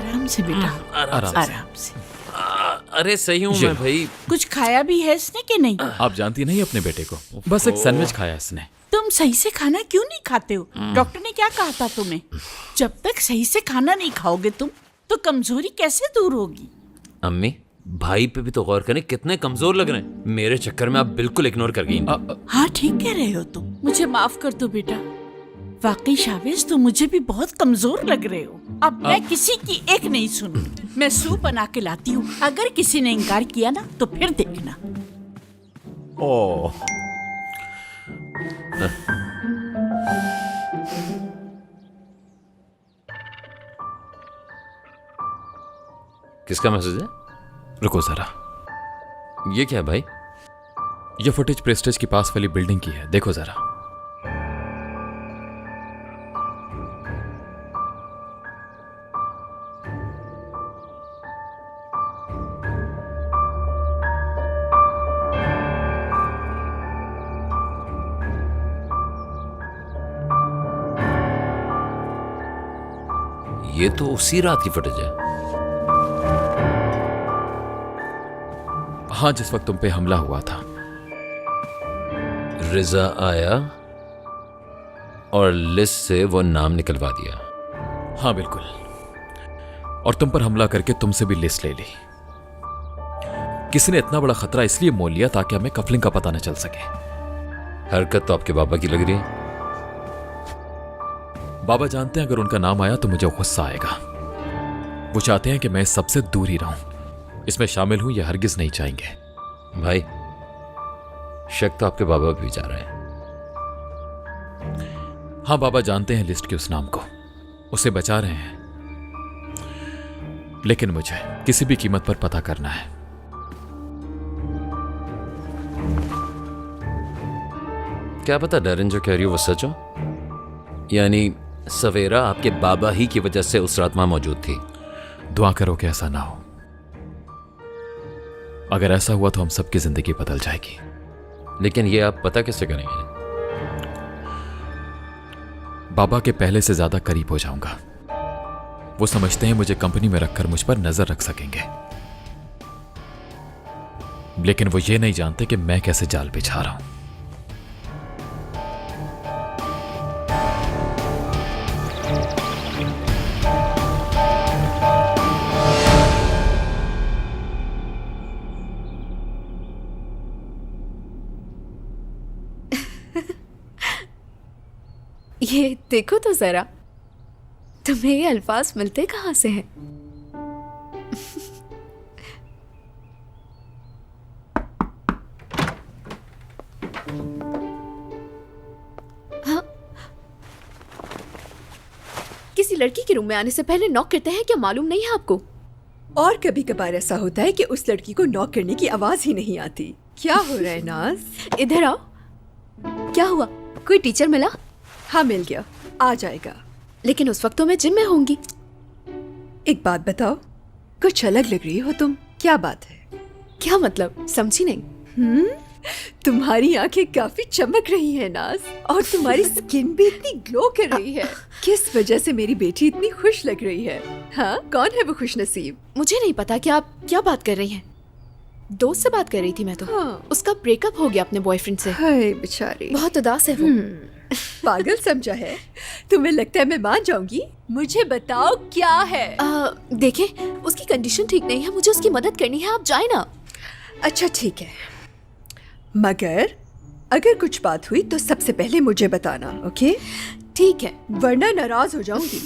आराम से बेटा, आराम से। अरे सही हूँ मैं भाई। कुछ खाया भी है इसने कि नहीं? आप जानती नहीं अपने बेटे को, बस एक सैंडविच खाया इसने। तुम सही से खाना क्यों नहीं खाते हो? डॉक्टर ने क्या कहा था तुम्हें? जब तक सही से खाना नहीं खाओगे तुम, तो कमजोरी कैसे दूर होगी? अम्मी, भाई पे भी तो गौर करें, कितने कमजोर लग रहे हैं। मेरे चक्कर में आप बिल्कुल इग्नोर कर गई। हाँ ठीक कह रहे हो तुम, मुझे माफ कर दो बेटा। वाकई शावेज, तुम मुझे भी बहुत कमजोर लग रहे हो। अब मैं किसी की एक नहीं सुनूंगी। मैं सूप बना के लाती हूँ, अगर किसी ने इनकार किया ना तो फिर देखना। ओह, किसका मैसेज है? रुको जरा, ये क्या है भाई? ये फुटेज प्रेस्टेज के पास वाली बिल्डिंग की है, देखो जरा। ये तो उसी रात की फुटेज है। हाँ, जिस वक्त तुम पे हमला हुआ था। रिजा आया और लिस्ट से वो नाम निकलवा दिया। हाँ बिल्कुल, और तुम पर हमला करके तुमसे भी लिस्ट ले ली। किसी ने इतना बड़ा खतरा इसलिए मोल लिया ताकि हमें कफलिंग का पता न चल सके। हरकत तो आपके बाबा की लग रही है। बाबा जानते हैं अगर उनका नाम आया तो मुझे गुस्सा आएगा। वो चाहते हैं कि मैं इस सबसे दूर ही रहूं। इसमें शामिल हूं, ये हरगिज नहीं चाहेंगे। भाई, शक तो आपके बाबा भी जा रहा है। हाँ, बाबा जानते हैं लिस्ट के उस नाम को, उसे बचा रहे हैं, लेकिन मुझे किसी भी कीमत पर पता करना है। क्या पता डरन जो कह रही हो वो सच हो, यानी सवेरा आपके बाबा ही की वजह से उस रात वहां मौजूद थी। दुआ करो कि ऐसा ना हो। अगर ऐसा हुआ तो हम सबकी जिंदगी बदल जाएगी। लेकिन ये आप पता कैसे करेंगे? बाबा के पहले से ज्यादा करीब हो जाऊंगा। वो समझते हैं मुझे कंपनी में रखकर मुझ पर नजर रख सकेंगे, लेकिन वो ये नहीं जानते कि मैं कैसे जाल बिछा रहा हूं। ये देखो तो जरा, तुम्हें ये अल्फाज मिलते कहां से हैं? हाँ, किसी लड़की के रूम में आने से पहले नॉक करते हैं, क्या मालूम नहीं है आपको? और कभी कभार ऐसा होता है कि उस लड़की को नॉक करने की आवाज ही नहीं आती। क्या हो रहा है नाज? इधर आओ। क्या हुआ, कोई टीचर मिला? हाँ मिल गया, आ जाएगा। लेकिन उस वक्त तो मैं जिम में होंगी। एक बात बताओ, कुछ अलग लग रही हो तुम, क्या बात है? क्या मतलब, समझी नहीं? तुम्हारी आंखें काफी चमक रही हैं नाज, और तुम्हारी स्किन भी इतनी ग्लो कर रही है। किस वजह से मेरी बेटी इतनी खुश लग रही है? हाँ, कौन है वो खुश नसीब? मुझे नहीं पता कि आप क्या बात कर रही हैं। दोस्त से बात कर रही थी मैं तो। हाँ। उसका ब्रेकअप हो गया अपने बॉयफ्रेंड से। हाय बेचारी, बहुत उदास है वो। पागल समझा है? तुम्हें लगता है मैं मान जाऊंगी? मुझे बताओ क्या है? देखें, उसकी कंडीशन ठीक नहीं है, मुझे उसकी मदद करनी है, आप जाए ना। अच्छा ठीक है, मगर अगर कुछ बात हुई तो सबसे पहले मुझे बताना, ओके? ठीक है, वरना नाराज हो जाऊंगी।